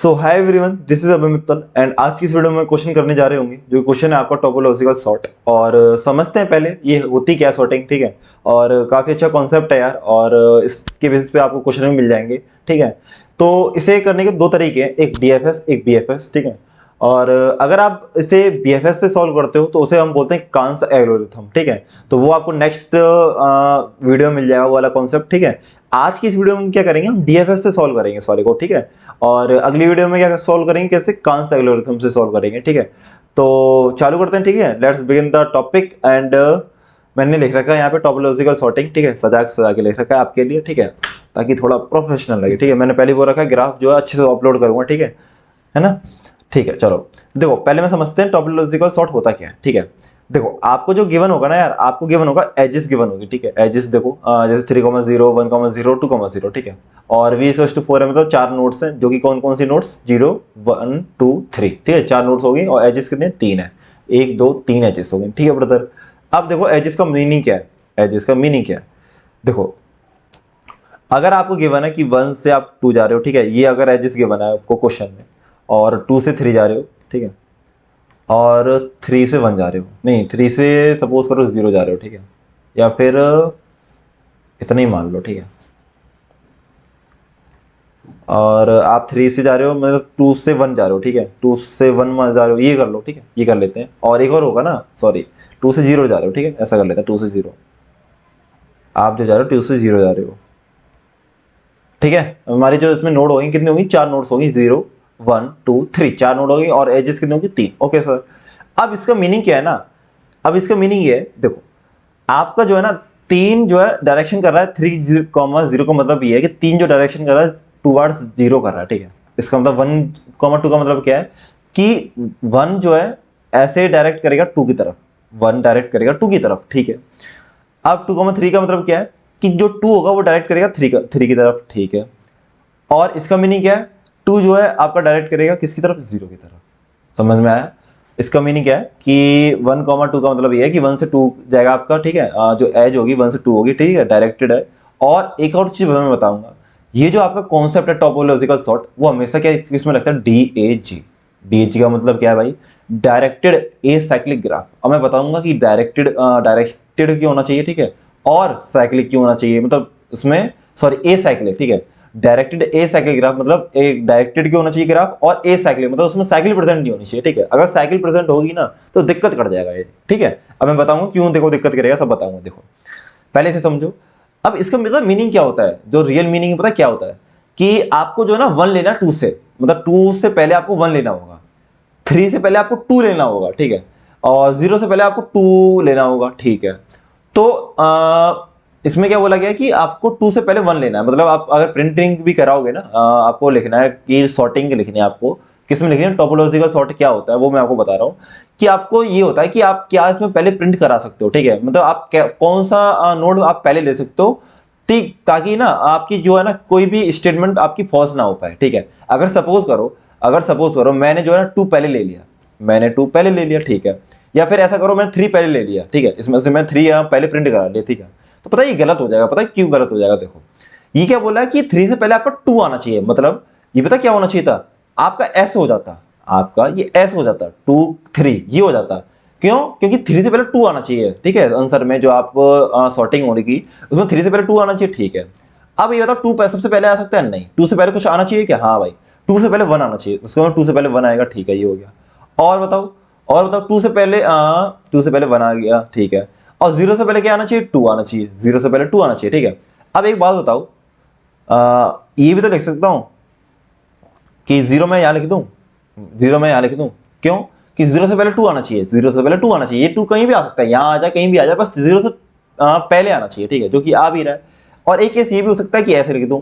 So hi everyone, this is Abhay Mittal and आज की इस वीडियो में क्वेश्चन करने जा रहे होंगे। जो क्वेश्चन है आपका टोपोलॉजिकल सॉर्ट। और समझते हैं पहले ये होती क्या सॉर्टिंग, ठीक है। और काफ़ी अच्छा कॉन्सेप्ट है यार, और इसके बेसिस पे आपको क्वेश्चन भी मिल जाएंगे, ठीक है। तो इसे करने के दो तरीके हैं, एक डीएफएस एक बीएफएस, ठीक है। और अगर आप इसे बीएफएस से सॉल्व करते हो तो उसे हम बोलते हैं कांस एल्गोरिथम, ठीक है। तो वो आपको नेक्स्ट वीडियो में मिल जाएगा वो वाला कॉन्सेप्ट, ठीक है। आज की इस वीडियो में क्या करेंगे, हम डीएफएस से सॉल्व करेंगे सॉरी को, ठीक है। और अगली वीडियो में क्या सॉल्व करेंगे, कैसे कांस एल्गोरिथम से सॉल्व करेंगे, ठीक है। तो चालू करते हैं, ठीक है। Let's begin the topic and मैंने लिख रखा है यहाँ पे टोपोलॉजिकल सॉर्टिंग, ठीक है। सजा के लिख रखा है आपके लिए, ठीक है, ताकि थोड़ा प्रोफेशनल लगे, ठीक है। मैंने पहले वो रखा है, ग्राफ जो है अच्छे से अपलोड करूंगा, ठीक है ना। ठीक है, चलो देखो पहले मैं समझते हैं टोपोलॉजिकल सॉर्ट होता क्या है, ठीक है। देखो आपको जो गिवन होगा ना यार, आपको गिवन होगा एजेस गिवन होगी, ठीक है। एजेस देखो जैसे 3,0 1,0 2,0, ठीक है। और v इक्वल्स टू 4 है, मतलब 4 नोड्स हैं, जो कि कौन कौन सी नोड्स, 0 1 2 3, ठीक है। 4 नोड्स हो गई और एजेस कितने, 3 है। 1 2 3 एजेस हो गए, ठीक है ब्रदर। अब देखो एजेस का मीनिंग क्या है, एजेस का मीनिंग क्या है। देखो अगर आपको गिवन है कि 1 से आप 2 जा रहे हो, ठीक है, ये अगर एजेस गिवन है आपको क्वेश्चन में, और 2 से 3 जा रहे हो, ठीक है, और 3 से 1 जा रहे हो, नहीं 3 से सपोज करो 0 जा रहे हो, ठीक है, या फिर इतना ही मान लो, ठीक है। और आप 3 से जा रहे हो, मतलब 2 से 1 जा रहे हो, ठीक है, 2 से 1 में जा रहे हो, ये कर लो, ठीक है, ये कर लेते हैं। और एक और होगा ना, सॉरी 2 से 0 जा रहे हो, ठीक है, ऐसा कर लेते हैं, 2 से 0 आप जो जा रहे हो, 2 से 0 जा रहे हो, ठीक है। हमारी जो इसमें नोड होगी कितनी होगी, 4 नोड्स होगी, 0 1 2 3, 4 नोड होगी और एजेस कितनी होगी, 3। ओके सर, अब इसका मीनिंग क्या है ना, अब इसका मीनिंग ये है, देखो आपका जो है ना, 3 जो है डायरेक्शन कर रहा है 3 0 का मतलब ये है कि 3 जो डायरेक्शन कर रहा है टुवर्ड्स 0 कर रहा है, ठीक है। इसका मतलब 1 2 का मतलब क्या है कि 1 जो है ऐसे डायरेक्ट करेगा 2 की तरफ, 1 डायरेक्ट करेगा 2 की तरफ, ठीक है। अब 2,3 का मतलब क्या है कि जो 2 होगा वो डायरेक्ट करेगा 3 की तरफ, ठीक है। और इसका मीनिंग क्या है, 2 जो है आपका डायरेक्ट करेगा किसकी तरफ, 0 की तरफ। समझ में आया। इसका मीनिंग क्या है कि 1 2 का मतलब ये है कि 1 से 2 जाएगा आपका, ठीक है। जो एज होगी 1 से 2 होगी, ठीक है, डायरेक्टेड है। और एक और चीज मैं बताऊंगा, ये जो आपका कॉन्सेप्ट है टोपोलॉजिकल सॉर्ट, वो हमेशा क्या किसमें लगता है, DAG। DAG का मतलब क्या है भाई, डायरेक्टेड ए साइक्लिक ग्राफ। अब मैं बताऊंगा कि डायरेक्टेड क्यों होना चाहिए, ठीक है, और साइक्लिक क्यों होना चाहिए, मतलब उसमें सॉरी ए साइक्लिक, ठीक है। डायरेक्टेड ए साइकिल ग्राफ मतलब एक डायरेक्टेड क्यों होना चाहिए ग्राफ, और ए साइकिल मतलब उसमें साइकिल प्रेजेंट नहीं होनी चाहिए, ठीक है। अगर साइकिल प्रेजेंट होगी ना तो दिक्कत कर जाएगा ये, ठीक है। अब मैं बताऊंगा क्यों, देखो दिक्कत करेगा, सब बताऊंगा, देखो पहले से समझो। अब इसका मतलब मीनिंग क्या होता है, जो रियल मीनिंग पता क्या होता है कि आपको जो है ना 1 लेना 2 से, मतलब 2 से पहले आपको 1 लेना होगा, 3 से पहले आपको 2 लेना होगा, ठीक है, और 0 से पहले आपको 2 लेना होगा, ठीक है। तो इसमें क्या बोला गया है कि आपको 2 से पहले 1 लेना है, मतलब आप अगर प्रिंटिंग भी कराओगे ना, आपको लिखना है कि सॉर्टिंग लिखनी है आपको, किसमें लिखनी है, टोपोलॉजिकल सॉर्ट क्या होता है वो मैं आपको बता रहा हूँ। कि आपको ये होता है कि आप क्या इसमें पहले प्रिंट करा सकते हो, ठीक है, मतलब आप कौन सा नोड आप पहले ले सकते हो, ठीक, ताकि ना आपकी जो है ना कोई भी स्टेटमेंट आपकी फॉल्स ना हो पाए, ठीक है। अगर सपोज करो मैंने जो है ना 2 पहले ले लिया, मैंने 2 पहले ले लिया, ठीक है, या फिर ऐसा करो मैंने 3 पहले ले लिया, ठीक है, इसमें से मैं 3 यहाँ पहले प्रिंट करा लिया, ठीक है। तो पता है ये गलत हो जाएगा, पता है क्यों गलत हो जाएगा, देखो ये क्या बोला है कि 3 से पहले आपका 2 आना चाहिए, मतलब ये पता क्या होना चाहिए था, आपका एस हो जाता, आपका ये एस हो जाता, 2 3 ये हो जाता। क्यों, क्योंकि 3 से पहले 2 आना चाहिए, ठीक है, आंसर में जो आप सॉर्टिंग होने की उसमें 3 से पहले 2 आना चाहिए, ठीक है। अब ये बताओ 2 सबसे पहले आ सकता है, नहीं, 2 से पहले कुछ आना चाहिए क्या, हाँ भाई, 2 से पहले 1 आना चाहिए, उसके बाद 2 से पहले 1 आएगा, ठीक है, ये हो गया। और बताओ, 2 से पहले 1 आ गया, ठीक है, और 0 से पहले क्या आना चाहिए, 2 आना चाहिए, 0 से पहले 2 आना चाहिए, ठीक है। अब एक बात बताओ, ये भी तो लिख सकता हूं कि 0 में यहां लिख दूं, 0 में यहां लिख दूं, क्यों कि 0 से पहले 2 आना चाहिए, 0 से पहले 2 आना चाहिए, ये 2 कहीं भी आ सकता है, यहां आ जाए कहीं भी आ जाए, बस 0 से पहले आना चाहिए, ठीक है, जो कि आ भी रहा है। और एक केस ये भी हो सकता है कि ऐसे लिख दूं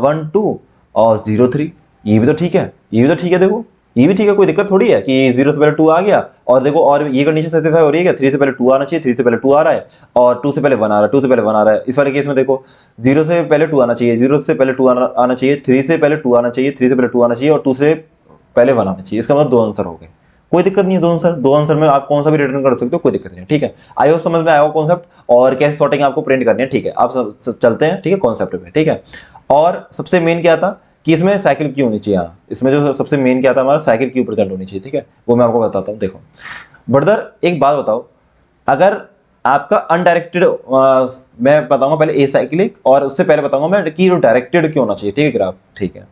1 2 और 0 3, ये भी तो ठीक है, ये भी तो ठीक है, देखो ये भी ठीक है, कोई दिक्कत थोड़ी है कि 0 से पहले 2 आ गया, और देखो और ये कंडीशन सेटिस्फाई हो रही है, 3 से पहले 2 आना चाहिए, 3 से पहले 2 आ रहा है, और 2 से पहले 1 आ रहा है, 2 से पहले 1 आ रहा है। इस वाले केस में देखो 0 से पहले 2 आना चाहिए, 0 से पहले 2 आना चाहिए, 3 से पहले 2 आना चाहिए, 3 से पहले 2 आना चाहिए, और 2 से पहले 1 आना चाहिए। इसका मतलब 2 आंसर हो गए, कोई दिक्कत नहीं है, दो आंसर में आप कौन सा भी रिटर्न कर सकते हो, कोई दिक्कत नहीं है, ठीक है। आई होप समझ में आया कॉन्सेप्ट, और कैसे सॉर्टिंग आपको प्रिंट करनी है, ठीक है। आप सब चलते हैं, ठीक है, कॉन्सेप्ट पे, ठीक है। और सबसे मेन क्या था कि इसमें साइकिल क्यू होनी चाहिए। हाँ, इसमें जो सबसे मेन क्या था हमारा, साइकिल क्यू प्रेजेंट होनी चाहिए, ठीक है, वो मैं आपको बताता हूँ। देखो ब्रदर एक बात बताओ, अगर आपका अनडायरेक्टेड, मैं बताऊंगा पहले ए साइक्लिक और उससे पहले बताऊंगा मैं कि डायरेक्टेड क्यों होना चाहिए, ठीक है ग्राफ, ठीक है।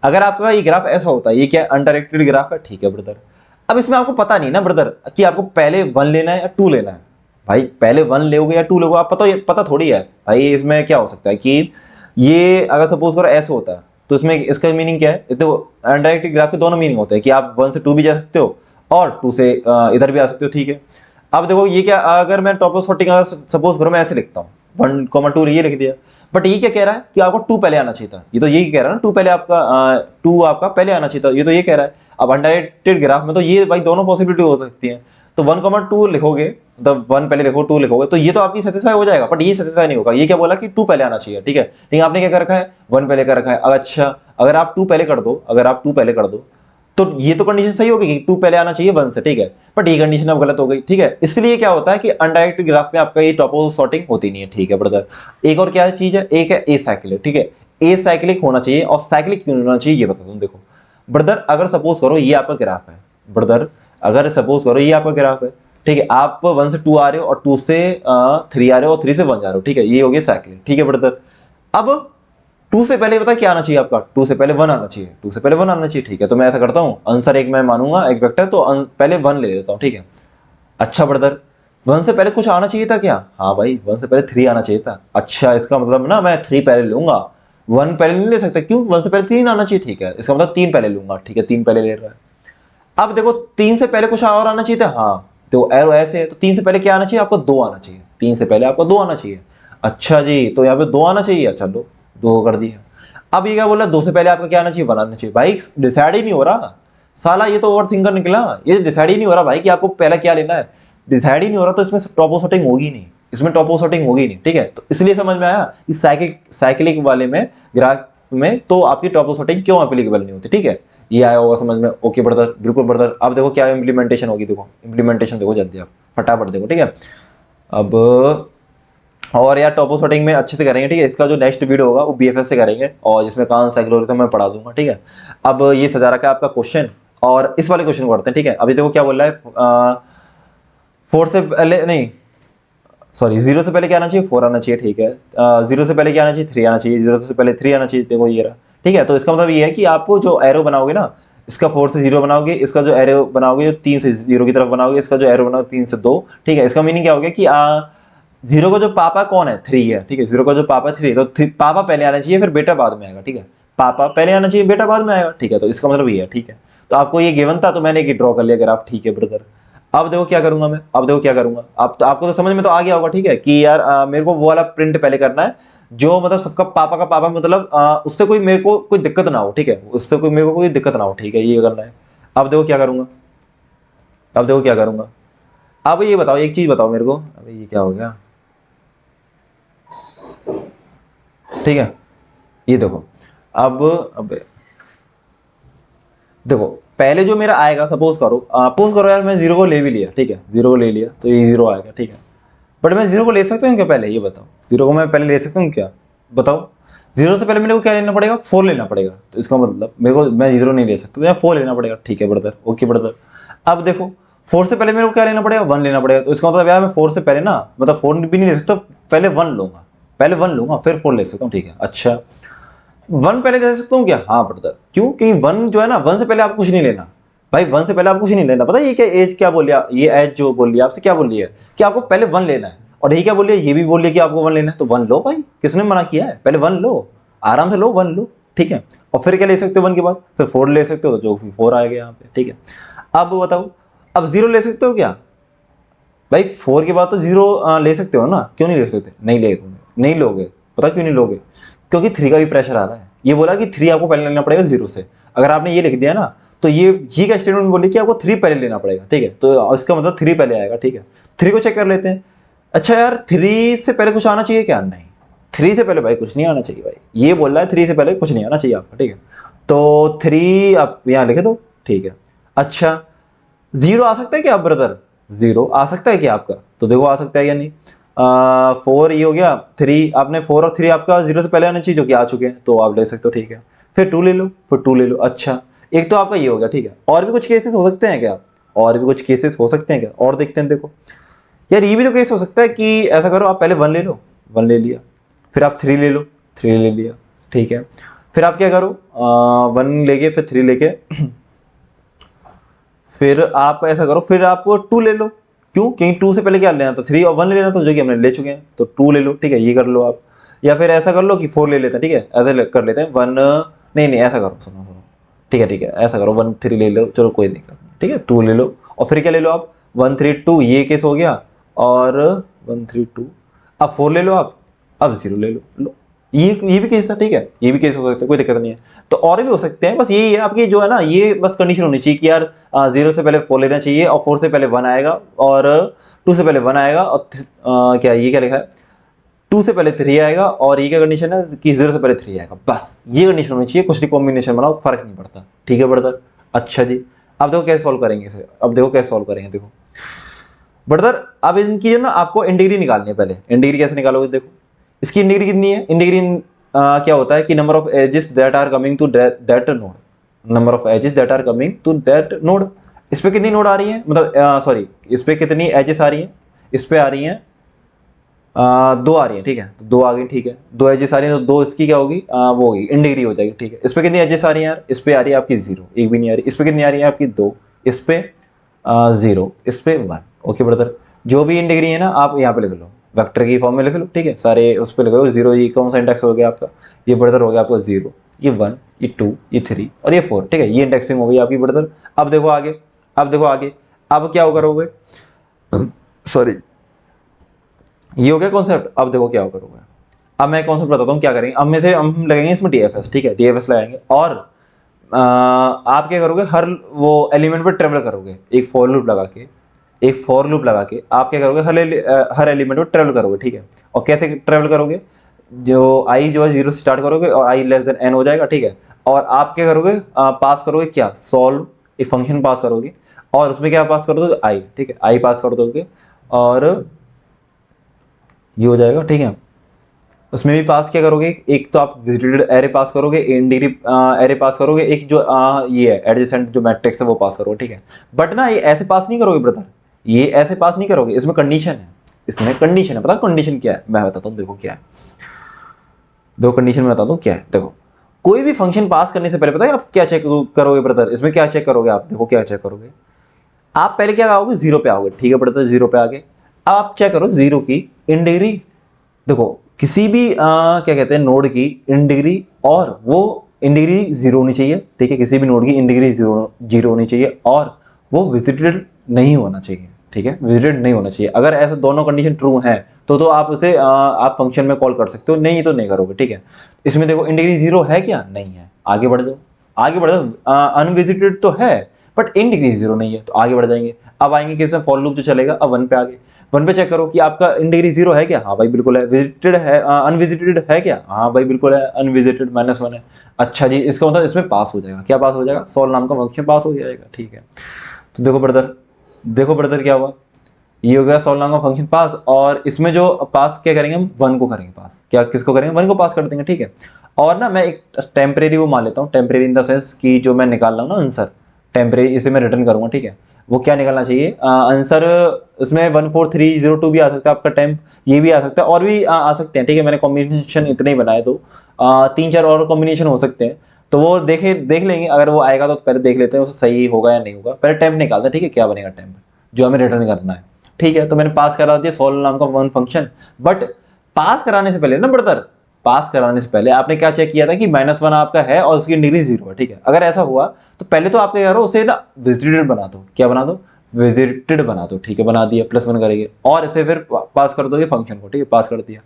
अगर आपका ये ग्राफ ऐसा होता है, ये क्या अनडायरेक्टेड ग्राफ है, ठीक है ब्रदर। अब इसमें आपको पता नहीं ना ब्रदर कि आपको पहले 1 लेना है या 2 लेना है। भाई पहले 1 लोगे या 2 लोगे, आप पता थोड़ी है भाई। इसमें क्या हो सकता है कि ये अगर सपोज करो ऐसे होता है, तो इसमें इसका मीनिंग क्या है, तो अनडायरेक्टेड ग्राफ के दोनों मीनिंग होते हैं कि आप 1 से 2 भी जा सकते हो और 2 से इधर भी आ सकते हो, ठीक है। अब देखो ये क्या, अगर मैं टॉप सॉर्टिंग अगर सपोज करो मैं ऐसे लिखता हूँ 1,2 ये लिख दिया, बट ये क्या कह रहा है कि आपको 2 पहले आना चाहिए था। ये तो यही कह रहा है ना, 2 पहले आपका 2 आपका पहले आना चाहिए था, ये तो ये कह रहा है। अब अनडायरेक्टेड ग्राफ में तो ये भाई दोनों पॉसिबिलिटी हो सकती है। तो 1,2 लिखोगे, मतलब 1 पहले लिखो 2 लिखोगे, तो ये तो आपकी सेटिस्फाई हो जाएगा, बट ये सेटिस्फाई नहीं होगा। ये क्या बोला कि 2 पहले आना चाहिए, ठीक है, लेकिन आपने क्या कर रखा है, 1 पहले कर रखा है। अच्छा अगर आप 2 पहले कर दो, अगर आप 2 पहले कर दो तो ये तो कंडीशन सही होगी कि 2 पहले आना चाहिए 1 से, ठीक है, बट ये कंडीशन अब गलत हो गई, ठीक है। इसलिए क्या होता है कि अनडायरेक्टेड ग्राफ में आपका ये टॉपो सॉर्टिंग होती नहीं है, ठीक है ब्रदर। एक और क्या चीज है, एक है ए साइक्लिक, ठीक है, ए साइक्लिक होना चाहिए। और साइक्लिक क्यों होना चाहिए ये बता दूं। देखो ब्रदर अगर सपोज करो ये आपका ग्राफ है, ब्रदर अगर सपोज करो ये आपका ग्राफ है, ठीक है, आप 1 से 2 आ रहे हो और 2 से 3 आ रहे हो और 3 से 1 जा रहे हो, ठीक है, ये हो गया साइक्लिक, ठीक है ब्रदर। अब 2 से पहले पता क्या आना चाहिए आपका, 2 से पहले 1 आना चाहिए, 2 से पहले 1 आना चाहिए, ठीक है। तो मैं ऐसा करता हूं, आंसर एक मैं मानूंगा एक वेक्टर, तो पहले 1 ले लेता हूं, ठीक है। अच्छा ब्रदर 1 से पहले कुछ आना चाहिए था क्या, हाँ भाई 1 से पहले 3 आना चाहिए था। अच्छा इसका मतलब ना मैं 3 पहले लूंगा, 1 पहले नहीं ले सकता, क्यों, 1 से पहले 3 आना चाहिए, ठीक है, इसका मतलब 3 पहले लूंगा, ठीक है, 3 पहले ले रहा है। अब देखो 3 से पहले कुछ और आना चाहिए था, हाँ तो एरो ऐसे है, तो 3 से पहले क्या आना चाहिए आपको, 2 आना चाहिए, 3 से पहले आपको 2 आना चाहिए। अच्छा जी तो यहाँ पे 2 आना चाहिए, अच्छा लो 2 कर दिया। अब ये क्या बोला, 2 से पहले आपका क्या आना चाहिए, 1 आना चाहिए। भाई डिसाइड ही नहीं हो रहा साला, ये तो ओवर थिंकर निकला, ये डिसाइड ही नहीं हो रहा भाई कि आपको पहला क्या लेना है, डिसाइड ही नहीं हो रहा, तो इसमें टॉपो सेटिंग होगी नहीं, इसमें टॉपो सेटिंग होगी नहीं, ठीक है। तो इसलिए समझ में आया कि साइक्लिक वाले में ग्राफ में तो आपकी टॉपो सेटिंग क्यों एप्लीकेबल नहीं होती, ठीक है। ये आया होगा समझ में, ओके ब्रदर, बिल्कुल ब्रदर। अब देखो क्या इंप्लीमेंटेशन होगी, देखो इंप्लीमेंटेशन देखो जल्दी आप फटाफट देखो, ठीक है। अब और यार टॉपो सेटिंग में अच्छे से करेंगे, ठीक है। इसका जो नेक्स्ट वीडियो होगा वो बीएफएस से करेंगे और जिसमें कौन सा एल्गोरिथम मैं पढ़ा दूंगा, ठीक है। अब ये सजा रखा है आपका क्वेश्चन, और इस वाले क्वेश्चन को करते हैं, ठीक है। अभी देखो क्या बोल रहा है, 4 से पहले नहीं, सॉरी 0 से पहले क्या आना चाहिए, 4 आना चाहिए, ठीक है। 0 से पहले क्या आना चाहिए, 3 आना चाहिए, 0 से पहले 3 आना चाहिए, देखो ये रहा, ठीक है। तो इसका मतलब ये है कि आप जो एरो बनाओगे ना, इसका 4 से 0 बनाओगे, इसका जो एरो बनाओगे जो 3 से 0 की तरफ बनाओगे, इसका जो एरो बनाओगे 3 से 2, ठीक है। इसका मीनिंग क्या हो गया कि 0 का जो पापा कौन है, 3 है, ठीक है, 0 का जो पापा 3, तो पापा पहले आना चाहिए फिर बेटा बाद में आएगा, ठीक है। पापा पहले आना चाहिए बेटा बाद में आएगा, ठीक है। तो इसका मतलब ये है, ठीक है। तो आपको ये गिवन था तो मैंने एक ड्रॉ कर लिया ग्राफ, ठीक है ब्रदर। अब देखो क्या करूंगा मैं, अब देखो क्या करूंगा, अब तो आपको तो समझ में तो आ गया होगा, ठीक है, कि यार मेरे को वो वाला प्रिंट पहले करना है जो मतलब सबका पापा का पापा, मतलब उससे कोई मेरे को कोई दिक्कत ना हो, ठीक है, उससे कोई मेरे को कोई दिक्कत ना हो, ठीक है, ये करना है। अब देखो क्या करूंगा, अब देखो क्या करूंगा। अब ये बताओ एक चीज बताओ मेरे को, अबे ये क्या हो गया, ठीक है, ये देखो। अब देखो पहले जो मेरा आएगा, सपोज करो यार मैं 0 को ले भी लिया, ठीक है, 0 को ले लिया तो ये 0 आएगा, ठीक है। बट मैं 0 को ले सकता हूँ क्या पहले, ये बताओ, 0 को मैं पहले ले सकता हूँ क्या, बताओ। 0 से पहले मेरे को क्या लेना पड़ेगा, 4 लेना पड़ेगा, तो इसका मतलब मेरे को, मैं 0 नहीं ले सकता, या 4 लेना पड़ेगा, ठीक है ब्रदर, ओके ब्रदर। अब देखो 4 से पहले मेरे को क्या लेना पड़ेगा, 1 लेना पड़ेगा, तो इसका मतलब यार मैं 4 से पहले ना, मतलब 4 भी नहीं ले सकता, पहले 1 लूंगा, पहले 1 लूंगा फिर 4 ले सकता हूँ, ठीक है। अच्छा 1 पहले ले सकता हूँ क्या, हाँ ब्रदर, क्यों, क्योंकि 1 जो है ना, 1 से पहले आप कुछ नहीं लेना भाई, 1 से पहले आप कुछ नहीं लेना। पता है ये क्या एज क्या बोल लिया, ये एज जो बोल लिया आपसे क्या बोल रही है कि आपको पहले 1 लेना है, और यही क्या बोल लिया, ये भी बोल लिया कि आपको 1 लेना है, तो 1 लो भाई, किसने मना किया है, पहले 1 लो, आराम से लो 1 लो, ठीक है। और फिर क्या ले सकते हो 1 के बाद, फिर 4 ले सकते हो, तो जो 4 आएगा यहाँ पे, ठीक है। अब बताओ, अब 0 ले सकते हो क्या भाई, 4 के बाद तो 0 ले सकते हो ना, क्यों नहीं ले सकते, नहीं लोगे, पता क्यों नहीं लोगे, क्योंकि 3 का भी प्रेशर आ रहा है। ये बोला कि 3 आपको पहले लेना पड़ेगा 0 से, अगर आपने ये लिख दिया ना, तो ये का स्टेटमेंट बोले कि आपको 3 पहले लेना पड़ेगा, ठीक है, तो इसका मतलब 3 पहले आएगा, ठीक है। 3 को चेक कर लेते हैं। अच्छा यार 3 से पहले कुछ आना चाहिए क्या, नहीं 3 से पहले भाई कुछ नहीं आना चाहिए भाई, ये बोल रहा है 3 से पहले कुछ नहीं आना चाहिए आपका, ठीक है। तो 3 आप यहाँ लिखे दो, ठीक है। अच्छा 0 आ सकता है क्या ब्रदर, 0 आ सकता है क्या आपका, तो देखो आ सकता है या नहीं। 4 ये हो गया, 3 आपने 4 और 3 आपका 0 से पहले आना चाहिए, जो कि आ चुके हैं, तो आप ले सकते हो, ठीक है। फिर 2 ले लो, फिर 2 ले लो। अच्छा, एक तो आपका ये हो गया, ठीक है। और भी कुछ केसेस हो सकते हैं क्या? और भी कुछ केसेस हो सकते हैं क्या? और देखते हैं। देखो यार, ये भी तो केस हो सकता है कि ऐसा करो, आप पहले 1 ले लो, 1 ले लिया, फिर आप 3 ले लो, 3 ले लिया, ठीक है। फिर आप क्या करो, 1 लेके फिर 3 लेके फिर आप ऐसा करो, फिर आप 2 ले लो। क्यों? क्योंकि 2 से पहले क्या लेना था? 3 और 1 ले लेना था, जो कि हमने ले चुके हैं, तो 2 ले लो, ठीक है। ये कर लो आप, या फिर ऐसा कर लो कि 4 ले लेते हैं, ठीक है। ऐसे कर लेते हैं 1, नहीं नहीं, ऐसा करो, सुनो सुनो, ठीक है ठीक है, ऐसा करो 1 3 ले लो, चलो कोई दिक्कत नहीं, ठीक है। 2 ले लो, और फिर क्या ले लो आप, 1 3 2, ये केस हो गया। और 1 3 2, अब 4 ले लो आप, अब 0 ले लो। ये भी केस था, ठीक है। ये भी केस हो सकता है, कोई दिक्कत नहीं है। तो और भी हो सकते हैं, बस यही है आपकी जो है ना, ये बस कंडीशन होनी चाहिए कि यार 0 से पहले 4 लेना चाहिए, और 4 से पहले 1 आएगा, और 2 से पहले 1 आएगा, और क्या ये क्या लिखा है, 2 से पहले 3 आएगा, और ये क्या कंडीशन है कि 0 से पहले 3 आएगा। बस ये कंडीशन होनी चाहिए, कुछ भी कॉम्बिनेशन बनाओ, फर्क नहीं पड़ता, ठीक है ब्रदर। अच्छा जी, अब देखो कैसे सॉल्व करेंगे इसे, अब देखो कैसे सॉल्व करेंगे। देखो ब्रदर, अब इनकी जो ना आपको इंडिग्री निकालनी है। पहले इंडिग्री कैसे निकालोगे? देखो इसकी इंडिग्री कितनी है? इंडिग्री क्या होता है कि number of edges that are coming to that node, number of edges that are coming to that node. इस पे कितनी नोड आ रही है, मतलब सॉरी, इस पे कितनी एजेस आ रही हैं? इस पे आ रही हैं 2 आ रही है, ठीक है। तो 2 आ गई, ठीक है। 2 एजेस आ रही है, तो 2 इसकी क्या होगी, वो होगी इंडिग्री हो जाएगी, ठीक है। इस पे कितनी एजेस आ रही है यार? इस पे आ रही है आपकी 0, एक भी नहीं आ रही। इस पे कितनी आ रही है आपकी? 2। इस पे 0, इस पे 1। ओके ब्रदर, जो भी इंडिग्री है ना, आप यहाँ पे लिख लो, वेक्टर की फॉर्म में लिख लो, ठीक है। सारे उस पर लिख लो 0। ये कौन सा इंडेक्स हो गया आपका? ये ब्रदर हो गया आपका 0, ये 1, ये 2, ये 3 और ये 4, ठीक है। ये इंडेक्सिंग हो गई आपकी ब्रदर। अब देखो आगे, अब देखो आगे, अब क्या करोगे सॉरी, ये हो गया कॉन्सेप्ट। अब देखो क्या करोगे। अब मैं कॉन्सेप्ट बताता हूँ क्या करेंगे। अब में से हम लगेंगे इसमें डीएफएस, ठीक है। डीएफएस लगाएंगे, और आप क्या करोगे, हर वो एलिमेंट पर ट्रेवल करोगे, एक फॉर लूप लगा के, एक फॉर लूप लगा के आप क्या करोगे, हर एलिमेंट पर ट्रेवल करोगे, ठीक है। और कैसे ट्रेवल करोगे, जो आई जो है 0 से स्टार्ट करोगे, और आई लेस देन एन हो जाएगा, ठीक है। और आप क्या करोगे, पास करोगे क्या, सॉल्व, एक फंक्शन पास करोगे, और उसमें क्या पास कर दोगे, आई, ठीक है। आई पास कर दोगे, और ये हो जाएगा, ठीक है। उसमें भी पास क्या करोगे, एक तो आप विजिटेड एरे पास करोगे, इंडिग्री एरे पास करोगे, एक जो ये है एडजेसेंट जो मैट्रिक्स है वो पास करोगे, ठीक है। बट ना ये ऐसे पास नहीं करोगे ब्रदर, ये ऐसे पास नहीं करोगे, इसमें कंडीशन है, इसमें कंडीशन है। पता कंडीशन क्या है? मैं बताता हूँ, देखो क्या है, दो कंडीशन में बताता हूँ क्या है। देखो, कोई भी फंक्शन पास करने से पहले पता है आप क्या चेक करोगे ब्रदर? इसमें क्या चेक करोगे आप? देखो क्या चेक करोगे, आप पहले क्या आओगे, 0 पे आओगे, ठीक है ब्रदर। 0 पे आगे अब आप चेक करो 0 की इंडिग्री। देखो किसी भी क्या कहते हैं नोड की इंडिग्री, और वो इंडिग्री 0 होनी चाहिए, ठीक है। किसी भी नोड की इंडिग्री 0 होनी चाहिए, और वो विजिटेड नहीं होना चाहिए, ठीक है। विजिटेड नहीं होना चाहिए। अगर ऐसे दोनों कंडीशन ट्रू हैं तो आप उसे आप फंक्शन में कॉल कर सकते हो, नहीं तो नहीं करोगे, ठीक है। इसमें देखो इंडिग्री 0 है क्या? नहीं है। आगे बढ़ जाओ, आगे बढ़ जाओ, अनविजिटेड तो है बट इंडिग्री 0 नहीं है, तो आगे बढ़ जाएंगे। अब आएंगे कैसे, फॉर लूप जो चलेगा। अब 1 पे आगे, 1 पे चेक करो कि आपका इंडिग्री 0 है क्या? हाँ भाई बिल्कुल है। विजिटेड है, अनविजिटेड है क्या? हाँ भाई बिल्कुल है, अनविजिटेड -1 है। अच्छा जी, इसका मतलब इसमें पास हो जाएगा। क्या पास हो जाएगा? सॉल्व नाम का फंक्शन पास हो जाएगा, ठीक है। तो देखो ब्रदर, देखो ब्रदर क्या हुआ, ये हो गया सॉल्व नाम का फंक्शन पास। और इसमें जो पास क्या करेंगे हम, 1 को करेंगे पास। क्या किसको करेंगे? 1 को पास कर देंगे, ठीक है। और ना मैं एक टेम्परेरी वो मान लेता हूँ, टेम्परेरी इन द सेंस कि जो मैं निकाल रहा हूँ ना आंसर, टेम्परेरी इसे मैं रिटर्न करूंगा, ठीक है। वो क्या निकलना चाहिए आंसर, इसमें 14302 भी आ सकता है आपका टेम्प, ये भी आ सकता है, और भी आ सकते हैं, ठीक है। मैंने कॉम्बिनेशन इतने ही बनाए, तो 3-4 और कॉम्बिनेशन हो सकते हैं। तो वो देख लेंगे, अगर वो आएगा तो पहले देख लेते हैं उससे सही होगा या नहीं होगा। पहले टेम्प निकालते हैं, ठीक है, क्या बनेगा टेम्प जो हमें रिटर्न करना है, ठीक है। तो मैंने पास करा दिया सॉल्व नाम का 1 फंक्शन। बट पास कराने से पहले ना ब्रदर, पास कराने से पहले आपने क्या चेक किया था कि -1 आपका है और उसकी डिग्री 0 है, ठीक है। अगर ऐसा हुआ तो पहले तो आप क्या करो, उसे ना विजिटेड बना दो। क्या बना दो? विजिटेड बना दो, ठीक है। बना दिया, +1 करेंगे, और इसे फिर पास कर दोगे फंक्शन को, ठीक है। पास कर दिया।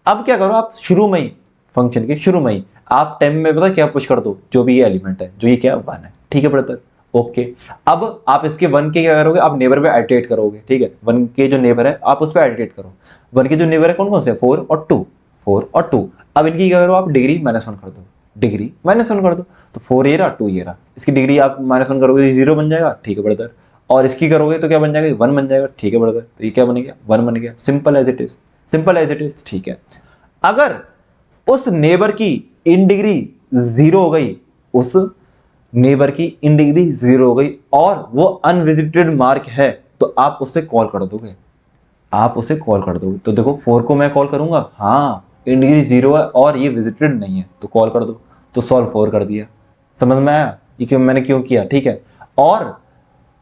अब क्या करो आप शुरू में ही, फंक्शन के शुरू में ही आप टेम्प में पता क्या पुश कर दो, जो भी ये एलिमेंट है, जो ये क्या 1 है, ठीक है ब्रदर। ओके, अब आप इसके 1 के क्या करोगे, आप नेबर पे एडिटेट करोगे, ठीक है। 1 के जो नेबर है आप उस पर एडिटेट करो। 1 के जो नेबर है कौन कौन से, 4 और 2, 4 और 2। अब इनकी क्या करो, आप डिग्री -1 कर दो, डिग्री -1 कर दो। तो 4 ये रहा, 2 ये रहा। इसकी डिग्री आप -1 करोगे, 0 बन जाएगा, ठीक है ब्रदर। और इसकी करोगे तो क्या बन जाएगा, 1 बन जाएगा, ठीक है ब्रदर। तो ये क्या बन गया, 1 बन गया। Simple as it is, simple as it is, ठीक है। अगर उस नेबर की इंडिग्री जीरो हो गई, उस नेबर की इन डिग्री जीरो हो गई और वो अनविजिटेड मार्क है, तो आप उससे कॉल कर दोगे, आप उसे कॉल कर दोगे। तो देखो 4 को मैं कॉल करूंगा, हाँ इन डिग्री जीरो है और ये विजिटेड नहीं है, तो कॉल कर दो, तो सॉल्व 4 कर दिया। समझ में आया ये क्यों मैंने क्यों किया, ठीक है। और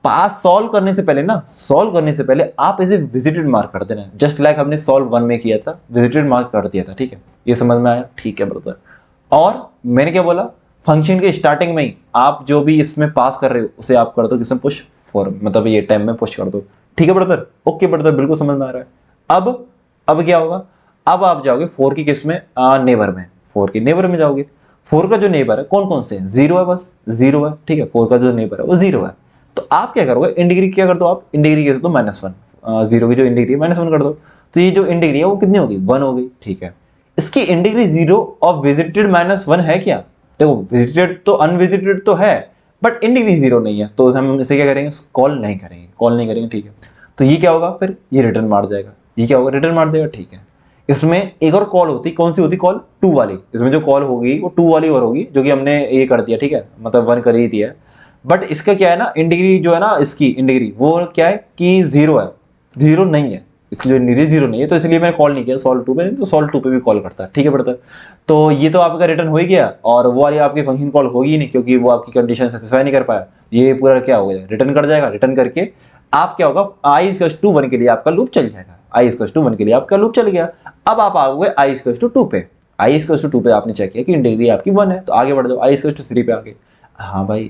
पास सॉल्व करने से पहले ना, सॉल्व करने से पहले आप इसे विजिटेड मार्क कर देना, जस्ट लाइक हमने सॉल्व 1 में किया था, विजिटेड मार्क कर दिया था, ठीक है। ये समझ में आया, ठीक है ब्रदर। और मैंने क्या बोला, फंक्शन के स्टार्टिंग में ही आप जो भी इसमें पास कर रहे हो उसे आप कर दो किसमें पुश, फॉर मतलब ये टाइम में पुश कर दो, ठीक है ब्रदर। ओके ब्रदर, बिल्कुल समझ में आ रहा है। अब क्या होगा, अब आप जाओगे 4 की किस में, नेबर में, 4 के नेबर में जाओगे। 4 का जो नेबर है कौन कौन से हैं, जीरो है, बस जीरो है, ठीक है। 4 का जो नेबर है वो जीरो है, तो आप क्या करोगे, इन डिग्री क्या कर दो, आप इन डिग्री कर दो -1, जीरो की जो इन डिग्री है -1 कर दो, तो ये जो इन डिग्री है वो कितनी होगी, 1 हो गई, ठीक है। इसकी इन डिग्री जीरो और विजिटेड -1 है क्या, देखो विजिटेड तो अनविजिटेड तो है, बट इन डिग्री जीरो नहीं है, तो हम इसे क्या करेंगे, कॉल नहीं करेंगे, कॉल नहीं करेंगे, ठीक है। तो ये क्या होगा, फिर ये रिटर्न मार देगा, ये क्या होगा, रिटर्न मार देगा, ठीक है। इसमें एक और कॉल होती, कौन सी होती, कॉल 2 वाली, इसमें जो कॉल होगी वो 2 वाली और होगी, जो कि हमने ये कर दिया, ठीक है, मतलब 1 कर ही दिया। बट इसका क्या है ना, इन डिग्री जो है ना, इसकी इन डिग्री वो क्या है कि जीरो है, जीरो नहीं है, इसकी जो इन डिग्री जीरो नहीं है, तो इसलिए मैंने कॉल नहीं किया सॉल्व 2 पे, तो सॉल्व 2 पे भी कॉल करता है, ठीक है पड़ता है। तो ये तो आपका रिटर्न हो ही गया, और वो वाली आपकी फंक्शन कॉल होगी ही नहीं, क्योंकि वो आपकी कंडीशन सेटिस्फाई नहीं कर पाया, ये पूरा क्या हो गया, रिटर्न कर जाएगा। रिटर्न करके आप क्या होगा, आई इक्वल्स टू 1 के लिए आपका लूप चल जाएगा, आई इक्वल्स टू 1 के लिए आपका लूप चल गया। अब आप आओगे आई इक्वल्स टू 2 पे, आई इक्वल्स टू 2 पे आपने चेक किया कि इन डिग्री आपकी 1 है, तो आगे बढ़ जाओ, आई इक्वल्स टू 3 पे आगे। हाँ भाई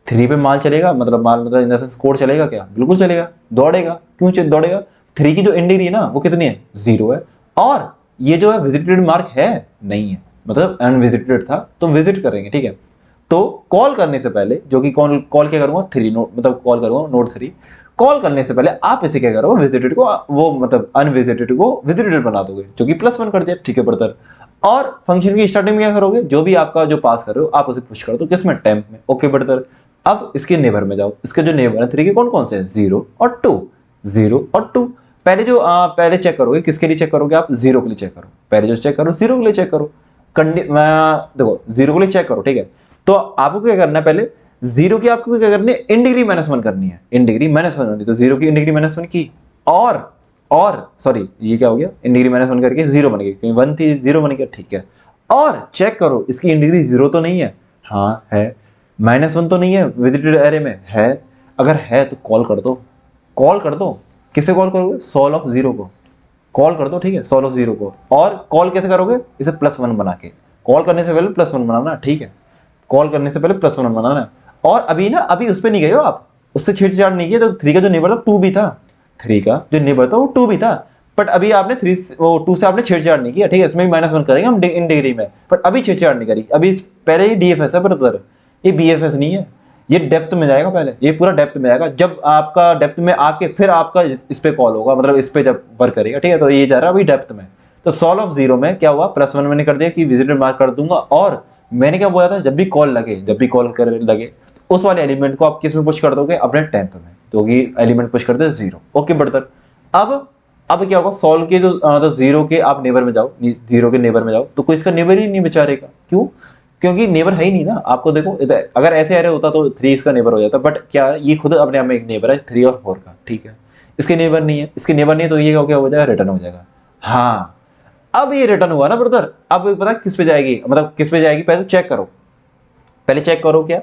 3 पे माल चलेगा, मतलब इन द सेंस कोड चलेगा क्या, बिल्कुल चलेगा, दौड़ेगा, क्यों दौड़ेगा, 3 की जो इन डिग्री है ना वो कितनी है, जीरो है, और ये जो है विजिटेड मार्क है नहीं है, मतलब अनविजिटेड था, तो विजिट करेंगे, ठीक है। तो कॉल करने से पहले, जो कि कॉल कॉल क्या करूंगा, 3 नोट, मतलब कॉल करूंगा नोड 3, कॉल करने से पहले आप इसे क्या करोगे, विजिटेड को, वो मतलब अनविजिटेड को विजिटेड बना दोगे, जो कि +1 कर दिया, ठीक है ब्रदर। और फंक्शन की स्टार्टिंग में क्या करोगे, जो भी आपका जो पास कर रहे हो आप उसे पुश कर दो किसमें, टेम्प में, ओके ब्रदर। अब इसके नेबर में जाओ, इसके जो नेबर है 3 के कौन कौन से हैं, 0 और 2, 0 और 2। पहले जो पहले चेक करोगे, किसके लिए चेक करोगे आप, 0 के लिए चेक करो, पहले जो चेक करो 0 के लिए चेक करो, देखो 0 के लिए चेक करो, ठीक है। तो आपको क्या करना है, पहले 0 की आपको क्या करनी है, इन डिग्री -1 करनी है, इन डिग्री -1 करनी, तो 0 की इन डिग्री -1 की, और सॉरी ये क्या हो गया, इन डिग्री -1 करके 0 बन गई, क्योंकि 1 थी 0 बन गया, ठीक है। और चेक करो इसकी इन डिग्री 0 तो नहीं है, हाँ है, -1 तो नहीं है विजिटेड एरे में, है, अगर है तो कॉल कर दो, कॉल कर दो, किसे कॉल करोगे, सॉल ऑफ 0 को कॉल कर दो, ठीक है, सॉल ऑफ 0 को। और कॉल कैसे करोगे, इसे +1 बना के, कॉल करने से पहले +1 बनाना, ठीक है, कॉल करने से पहले +1 बनाना। और अभी ना, अभी उस पर नहीं गए हो आप, उससे छेड़छाड़ नहीं किया, तो 3 का जो नेबर था 2 भी था, 3 का जो नेबर था वो 2 भी था, बट अभी आपने 2 से आपने छेड़छाड़ नहीं किया, ठीक है। इसमें भी -1 करेंगे हम इन डिग्री में, बट अभी छेड़छाड़ नहीं करी, अभी पहले ही DFS है ब्रदर, ये BFS नहीं है, ये डेप्थ में जाएगा, पहले ये पूरा डेप्थ में जाएगा, जब आपका डेप्थ में आके फिर आपका इस पे कॉल होगा, मतलब इस पे जब वर्क करेगा, ठीक है। तो ये जा रहा है अभी डेप्थ में। तो सॉल्व ऑफ 0 में क्या हुआ, +1 मैंने कर दिया कि विजिटेड मार्क कर दूंगा, और मैंने क्या बोला था, जब भी कॉल लगे, जब भी कॉल कर लगे, तो उस वाले एलिमेंट को आप किस में पुश कर दोगे, अपने टेम्प में, तो कि एलिमेंट पुश करते हैं 0, ओके ब्रदर। अब क्या होगा, सॉल्व के जो तो 0 के आप नेबर में जाओ, 0 के नेबर में जाओ, तो कोई इसका नेबर ही नहीं बेचारेगा, क्यों, क्योंकि नेबर है ही नहीं ना। आपको देखो अगर ऐसे एरे होता तो 3 इसका नेबर हो जाता, बट क्या ये खुद अपने आप में एक नेबर है 3 और 4 का, ठीक है। इसके नेबर नहीं है, इसके नेबर नहीं है, तो ये क्या हो जाएगा, रिटर्न हो जाएगा। हाँ अब ये रिटर्न हुआ ना ब्रदर, अब पता किस पे जाएगी, मतलब किस पे जाएगी, पहले चेक करो, पहले चेक करो क्या,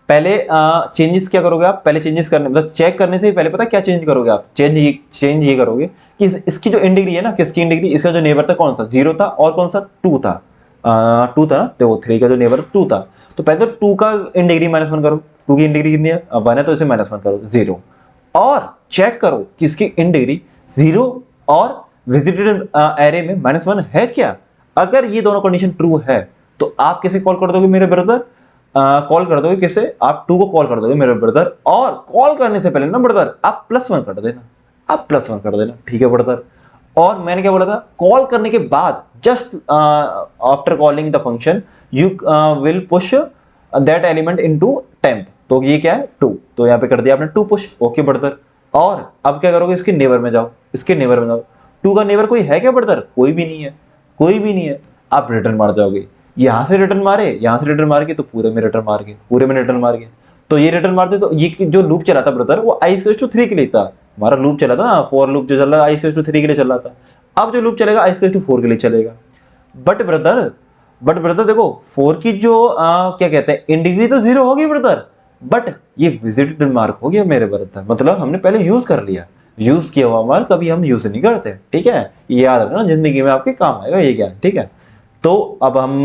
पहले चेंजेस क्या करोगे आप, पहले चेंजेस करने, मतलब चेक करने से ही पहले पता क्या चेंज करोगे आप, चेंज ये करोगे कि इसकी जो इन डिग्री है ना, किसकी इन डिग्री, इसका जो नेबर था कौन सा, 0 था, और कौन सा 2 था, 2 था ना, देखो 3 का जो नेबर 2 था, तो पहले तो 2 का इन डिग्री -1 करो, 2 की इन डिग्री कितनी है, 1 है, तो इसे -1 करो 0, और चेक करो कि इसकी इन डिग्री 0 और विजिटेड एरे में -1 है क्या। अगर ये दोनों कंडीशन ट्रू है, तो आप किसे कॉल कर दोगे मेरे ब्रदर, कॉल कर दोगे किसे, आप 2 को कॉल कर दोगे मेरे ब्रदर, और कॉल करने से पहले ना ब्रदर आप +1 कर देना, आप +1 कर देना, ठीक है ब्रदर। और मैंने क्या बोला था, कॉल करने के बाद just after calling the function you will push that element into temp, तो ये क्या है 2, तो यहाँ पे कर दिया आपने 2 पुश, ओके ब्रदर। और अब क्या करोगे, इसके नेबर में जाओ, इसके नेबर में जाओ, 2 का नेबर कोई है क्या ब्रदर, कोई भी नहीं है, कोई भी नहीं है, आप रिटर्न मार जाओगे। यहाँ से रिटर्न मारे, यहाँ से रिटर्न मार के, तो पूरे में रिटर्न मार के, पूरे में रिटर्न मार के, तो ये रिटर्न मारते, तो ये जो लूप चला था ब्रदर वो i इक्वल्स टू 3 के लिए था। हमारा लूप चला था ना, फॉर लूप जो चल रहा है i इक्वल्स टू 3 के लिए चल रहा था। अब जो लूप चलेगा i इक्वल्स टू 4 के लिए चलेगा। बट ब्रदर देखो 4 की जो क्या कहते हैं इंडिग्री तो 0 होगी ब्रदर, बट ये विजिटेड मार्क हो गया मेरे ब्रदर, मतलब हमने पहले यूज कर लिया, यूज किया हुआ मार्क कभी हम यूज नहीं करते, ठीक है, ये याद रखना, जिंदगी में आपके काम आएगा ये ज्ञान, ठीक है। तो अब हम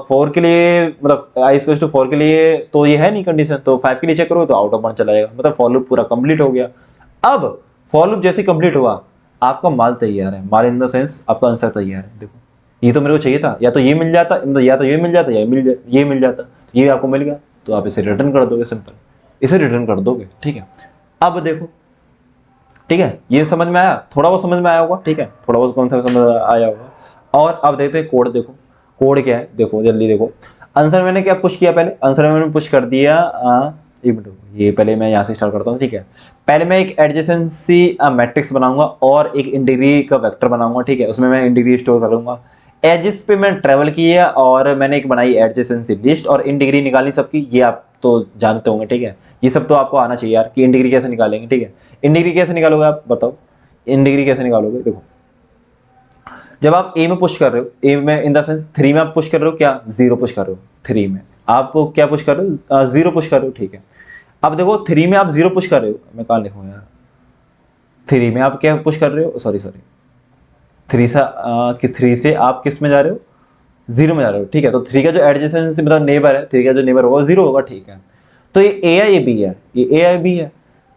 4 के लिए, मतलब i इक्वल्स टू 4 के लिए तो ये है नहीं कंडीशन, तो 5 के लिए चेक करो तो आउट ऑफ बाउंड चला जाएगा, मतलब फॉर लूप पूरा कंप्लीट हो गया। अब फॉर लूप जैसे कंप्लीट हुआ, आपका माल तैयार है, माल इन द सेंस आपका आंसर तैयार है। देखो ये तो मेरे को चाहिए था, या तो ये मिल जाता, या तो ये मिल जाता, या ये मिल जाता, तो ये आपको मिल गया, तो आप इसे रिटर्न कर दोगे, सिंपल, इसे रिटर्न कर दोगे, ठीक है। अब देखो, ठीक है, ये समझ में आया, थोड़ा बहुत समझ में आया होगा, ठीक है, थोड़ा बहुत कॉन्सेप्ट समझ आया होगा। और अब देखते हैं कोड, देखो कोड क्या है, देखो जल्दी देखो। आंसर मैंने क्या पुश किया, पहले आंसर मैंने पुश कर दिया, एक मिनट, ये पहले मैं यहाँ से स्टार्ट करता हूँ, ठीक है। पहले मैं एक एडजेसेंसी मैट्रिक्स बनाऊंगा और एक इंटीग्री का वेक्टर बनाऊंगा, ठीक है, उसमें मैं इंटीग्री स्टोर करूंगा। एजेस पे मैं ट्रेवल किया और मैंने एक बनाई एडजेसेंसी लिस्ट और इंटीग्री निकाली सबकी, ये आप तो जानते होंगे, ठीक है, ये सब तो आपको आना चाहिए यार कि इंटीग्री कैसे निकालेंगे, ठीक है। इंटीग्री कैसे निकालोगे आप बताओ, इंटीग्री कैसे निकालोगे? देखो जब आप ए में पुश कर रहे हो, ए में इन द सेंस 3 में आप पुश कर रहे हो, क्या 0 पुश कर रहे हो, 3 में आप क्या पुश कर रहे हो, 0 पुश कर रहे हो, ठीक है। अब देखो 3 में आप 0 पुश कर रहे हो, मैं कहाँ लिखूँ यार, 3 में आप क्या पुश कर रहे हो, सॉरी 3 से आप किस में जा रहे हो, 0 में जा रहे हो, ठीक है। तो 3 का जो एडजेसेंसी मतलब नेबर है, 3 का जो नेबर होगा 0 होगा, ठीक है। तो ये ए है, ये बी है, ये ए है, बी है,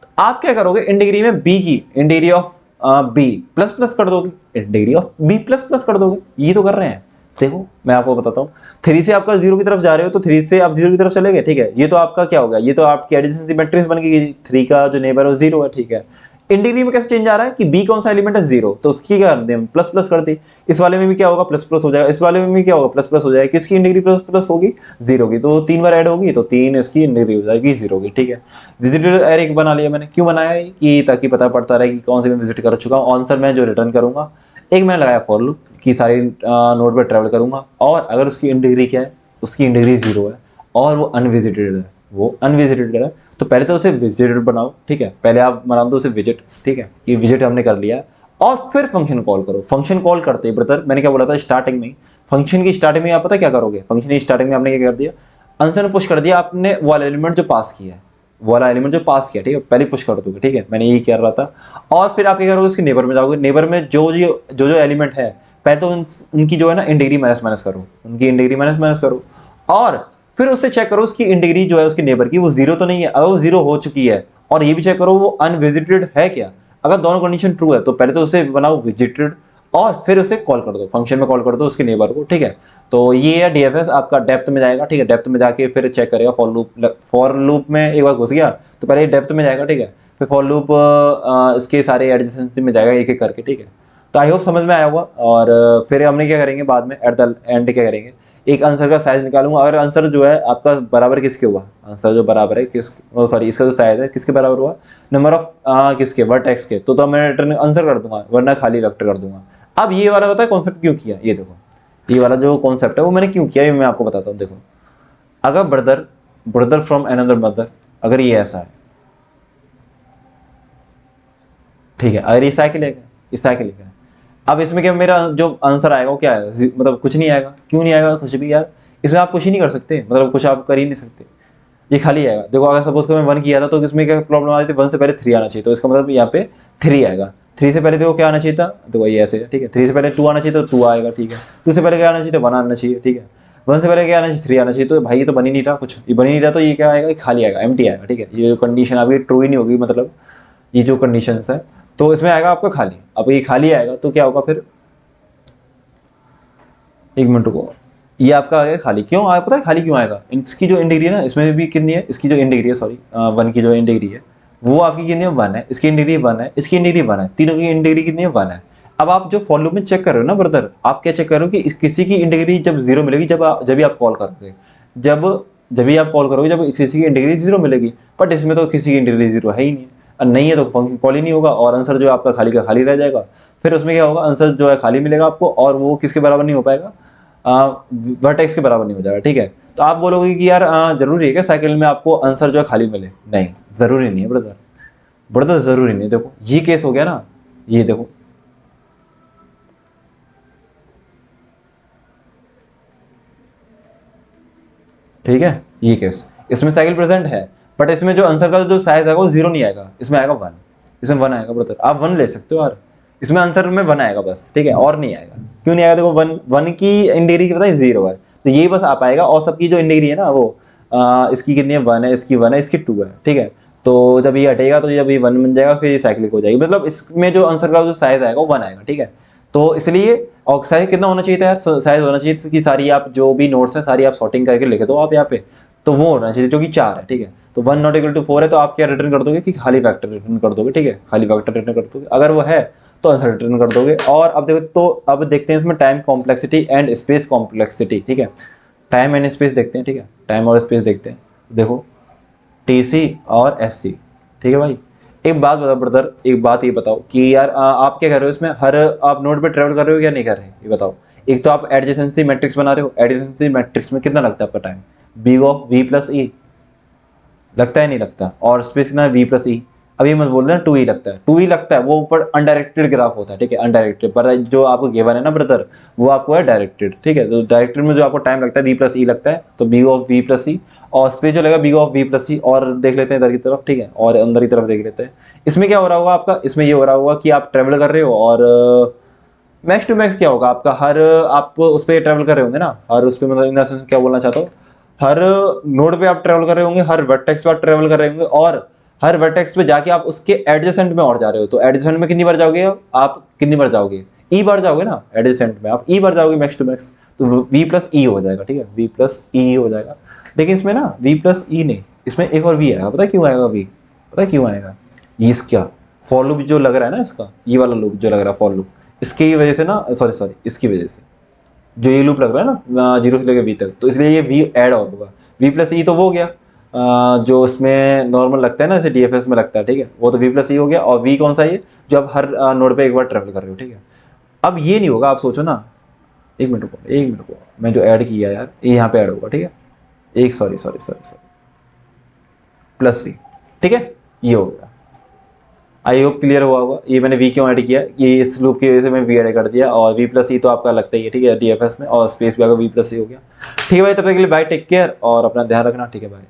तो आप क्या करोगे, इंटीग्री में बी की इंटीग्री ऑफ बी प्लस प्लस कर दोगे, इंटीग्री ऑफ बी प्लस प्लस कर दोगे, ये तो कर रहे हैं। देखो मैं आपको बताता हूँ, 3 से आपका 0 की तरफ जा रहे हो, तो 3 से आप 0 की तरफ चले गए, ठीक है। ये तो आपका क्या हो गया, ये तो आपकी एडजेसेंसी मैट्रिक्स बन गई, 3 का जो नेबर है 0 है, ठीक है। इंटीग्री में कैसे चेंज आ रहा है कि बी कौन सा एलिमेंट है, 0, तो उसकी क्या कर दें, प्लस प्लस कर दी। इस वाले में भी क्या होगा, प्लस प्लस हो जाएगा, इस वाले में भी क्या होगा, प्लस प्लस हो जाएगा। किसकी इंटीग्री प्लस प्लस होगी, 0 की, तो 3 बार ऐड होगी, तो 3 इसकी इंटीग्री हो जाएगी 0 की, ठीक है। विजिटर एरे बना लिया मैंने, क्यों बनाया है कि ताकि पता पड़ता रहे कि कौन से मैं विजिट कर चुका हूँ। आंसर मैं जो रिटर्न करूंगा, एक मैंने लगाया फॉर लूप की सारी नोड पर ट्रेवल करूंगा, और अगर उसकी इंटीग्री क्या है, उसकी इंटीग्री 0 है और वो अनविजिटेड है, वो अनविजिटेड है, तो पहले तो उसे विजिटेड बनाओ, ठीक है, पहले आप बना दो उसे विजिट, ठीक है, ये विजिट हमने कर लिया। और फिर फंक्शन कॉल करो। फंक्शन कॉल करते ही ब्रदर मैंने क्या बोला था स्टार्टिंग में, फंक्शन की स्टार्टिंग में आप पता क्या करोगे, फंक्शन की स्टार्टिंग में आपने क्या कर दिया, आंसर पुश कर दिया आपने, वो वाला एलिमेंट जो पास किया है, वो वाला एलिमेंट जो पास किया, ठीक है, पहले पुश कर दोगे, ठीक है, मैंने यही कर रहा था। और फिर आप क्या करोगे, उसके नेबर में जाओगे, नेबर में जो एलिमेंट है, पहले तो उनकी जो है ना इंटीग्री माइनस माइनस करो, उनकी इंटीग्री माइनस माइनस करो, और फिर उससे चेक करो उसकी इंटीग्री जो है उसकी नेबर की वो 0 तो नहीं है, अगर वो 0 हो चुकी है, और ये भी चेक करो वो अनविजिटेड है क्या। अगर दोनों कंडीशन ट्रू है तो पहले तो उसे बनाओ विजिटेड, और फिर उसे कॉल कर दो, फंक्शन में कॉल कर दो उसके नेबर को, ठीक है। तो ये है डीएफएस आपका डेप्थ में जाएगा, ठीक है, डेप्थ में जाके फिर चेक करेगा फॉर लूप में एक बार घुस गया तो पहले डेप्थ में जाएगा, ठीक है, फिर फॉर लूप इसके सारे एडजेसेंसी में जाएगा एक एक करके, ठीक है। तो आई होप समझ में आया होगा। और फिर हमने क्या करेंगे बाद में एट द एंड क्या करेंगे, एक आंसर का साइज निकालूंगा, अगर आंसर जो है आपका बराबर किसके हुआ, आंसर जो बराबर है किस, सॉरी इसका जो साइज है किसके बराबर हुआ, नंबर ऑफ किसके, वर्टेक्स के, तो मैं रिटर्न आंसर कर दूंगा, वरना खाली वेक्टर कर दूंगा। अब ये वाला पता है कॉन्सेप्ट क्यों किया, ये देखो ये वाला जो कॉन्सेप्ट है वो मैंने क्यों किया, ये मैं आपको बताता हूँ। देखो अगर ब्रदर फ्रॉम अनदर मदर, अगर ये ऐसा है, ठीक है, अगर ये साइकिल है, इस साइकिल है, अब इसमें क्या मेरा जो आंसर आएगा वो क्या है, मतलब कुछ नहीं आएगा, क्यों नहीं आएगा कुछ भी यार, इसमें आप कुछ ही नहीं कर सकते, मतलब कुछ आप कर ही नहीं सकते, ये खाली आएगा। देखो अगर सपोज को मैं 1 किया था तो इसमें क्या प्रॉब्लम आ रही थी, 1 से पहले 3 आना चाहिए, तो इसका मतलब यहाँ पे 3 आएगा, 3 से पहले देखो क्या आना चाहिए था, तो वही ऐसे है, ठीक है, 3 से पहले 2 आना चाहिए तो 2 आएगा, ठीक है, 2 से पहले क्या आना चाहिए तो 1 आना चाहिए, ठीक है, 1 से पहले क्या आना चाहिए 3 आना चाहिए, तो भाई ये तो बन ही नहीं रहा कुछ, ये बन ही नहीं रहा, तो ये क्या आएगा, खाली आएगा, एम्प्टी आएगा, ठीक है, ये जो कंडीशन अभी ट्रू ही नहीं होगी, मतलब ये जो कंडीशन है, तो इसमें आएगा आपका खाली। अब ये खाली आएगा तो क्या होगा फिर, एक मिनट को, ये आपका आ गया खाली, क्यों आया पता है खाली क्यों आएगा, इसकी जो इंटीग्री है ना इसमें भी कितनी है, इसकी जो इंटीग्री है, सॉरी 1 की जो इंटीग्री है वो आपकी कितनी है, 1 है, इसकी इंटीग्री 1 है, इसकी इंटीग्री 1 है, तीनों की इंटीग्री कितनी है, 1 है। अब आप जो फॉर लूप में चेक कर रहे हो ना ब्रदर, आप क्या चेक कर रहे हो कि किसी की इंटीग्री जब 0 मिलेगी, जब भी आप कॉल करोगे, जब भी आप कॉल करोगे जब किसी की इंटीग्री 0 मिलेगी, बट इसमें तो किसी की इंटीग्री 0 है ही नहीं, और नहीं है तो फंक्शन कॉल ही नहीं होगा, और आंसर जो आपका खाली का खाली रह जाएगा। फिर उसमें क्या होगा, आंसर जो है खाली मिलेगा आपको, और वो किसके बराबर नहीं हो पाएगा, वर्टेक्स के बराबर नहीं हो जाएगा, ठीक है। तो आप बोलोगे कि यार जरूरी है क्या साइकिल में आपको आंसर जो है खाली मिले? नहीं, जरूरी नहीं है ब्रदर, ब्रदर जरूरी नहीं है। देखो ये केस हो गया ना, ये देखो, ठीक है, ये केस, इसमें साइकिल प्रेजेंट है, बट इसमें जो आंसर का जो साइज आएगा वो जीरो नहीं आएगा, इसमें आएगा वन, इसमें वन आएगा ब्रदर, आप वन ले सकते हो यार, इसमें आंसर में वन आएगा बस, ठीक है, और नहीं आएगा। क्यों नहीं आएगा? देखो वन, वन की इन डिग्री की पता है जीरो है, तो यही बस आ पाएगा, और सबकी जो इन डिग्री है ना वो इसकी कितनी है? वन है, इसकी वन है, इसकी टू है, ठीक है। तो जब ये हटेगा तो जब ये वन बन जाएगा फिर ये साइक्लिक हो जाएगी, मतलब इसमें जो आंसर का जो साइज आएगा वो वन आएगा, ठीक है। तो इसलिए, और साइज कितना होना चाहिए था यार? साइज होना चाहिए कि सारी आप जो भी नोट्स है सारी आप सॉर्टिंग करके लिख दो आप यहाँ पे, तो वो होना चाहिए जो कि 4 है, ठीक है। तो 1 नॉट इक्वल टू 4 है, तो आप क्या रिटर्न कर दोगे कि खाली फैक्टर रिटर्न कर दोगे, ठीक है, खाली फैक्टर रिटर्न कर दोगे, अगर वो है तो आंसर रिटर्न कर दोगे। और अब देखो, तो अब देखते हैं इसमें time complexity and space complexity, ठीक है, टाइम एंड स्पेस देखते हैं, ठीक है, टाइम और स्पेस देखते हैं। देखो TC और SC, ठीक है भाई। एक बात बताओ ब्रदर, एक बात ये बताओ कि यार आप क्या कर रहे हो इसमें, हर आप नोड पे ट्रेवल कर रहे हो या नहीं कर रहे, ये बताओ। एक तो आप एडजेसेंसी मैट्रिक्स बना रहे हो, एडजेसेंसी मैट्रिक्स में कितना लगता है आपका time? B of V plus E लगता है, नहीं लगता? और स्पेस कितना है? V plus E. अभी मत बोल रहे ना 2E लगता है, 2E लगता है, वो ऊपर अनडायरेक्टेड ग्राफ होता है, ठीक है, अनडायरेक्टेड, पर जो आपको गिवन है ना ब्रदर वो आपको है डायरेक्टेड, ठीक है। तो डायरेक्टेड में जो आपको टाइम लगता है V प्लस ई लगता है, तो बी ऑफ V प्लस ई, और स्पेस जो लगेगा बी ऑफ V प्लस ई। और देख लेते हैं इधर की तरफ, ठीक है, और अंदर की तरफ देख लेते हैं। इसमें क्या हो रहा होगा आपका? इसमें ये हो रहा होगा कि आप ट्रेवल कर रहे हो, और मैक्स टू मैक्स क्या होगा आपका, हर आप उस पर ट्रेवल कर रहे होंगे ना, हर उस पर, मतलब इन द सेंस क्या बोलना चाहता हूँ, हर नोड पे आप ट्रेवल कर रहे होंगे, हर वर्टेक्स पे आप ट्रेवल कर रहे होंगे, और हर वर्टेक्स पे जाके आप उसके एडजेसेंट में और जा रहे हो। तो एडजेसेंट में कितनी बार जाओगे आप? कितनी बार जाओगे? ई बार जाओगे ना, एडजेसेंट में आप ई बार जाओगे मैक्स टू मैक्स, तो V प्लस ई हो जाएगा, ठीक है, V प्लस ई हो जाएगा। लेकिन इसमें ना V प्लस ई नहीं, इसमें एक और V आएगा, पता है क्यों आएगा V? पता है क्यों आएगा? ये इसका फॉर लूप जो लग रहा है ना, इसका ये वाला लूप जो लग रहा है फॉर लूप, इसकी वजह से ना, सॉरी सॉरी, इसकी वजह से जो ये लूप लग रहा है ना 0 से लेकर V तक, तो इसलिए ये V ऐड और होगा। V प्लस ई तो वो हो गया जो इसमें नॉर्मल लगता है ना, जैसे DFS में लगता है, ठीक है, वो तो V प्लस ई हो गया। और V कौन सा? ये जो आप हर नोड पे एक बार ट्रेवल कर रहे हो, ठीक है। अब ये नहीं होगा, आप सोचो ना, एक मिनट को, एक मिनट को, मैं जो ऐड किया यार ये यहाँ पे ऐड होगा, ठीक है, एक sorry sorry sorry sorry plus V, ठीक है, ये हो गया। आई होप क्लियर हुआ होगा। ये मैंने V क्यों ऐड किया, ये इस लूप की वजह से मैं V ऐड कर दिया, और V प्लस ई तो आपका लगता ही है, ठीक है, DFS में, और स्पेस भी आपका V प्लस ई हो गया। ठीक है भाई, तब तक के लिए बाय, टेक केयर और अपना ध्यान रखना, ठीक है भाई।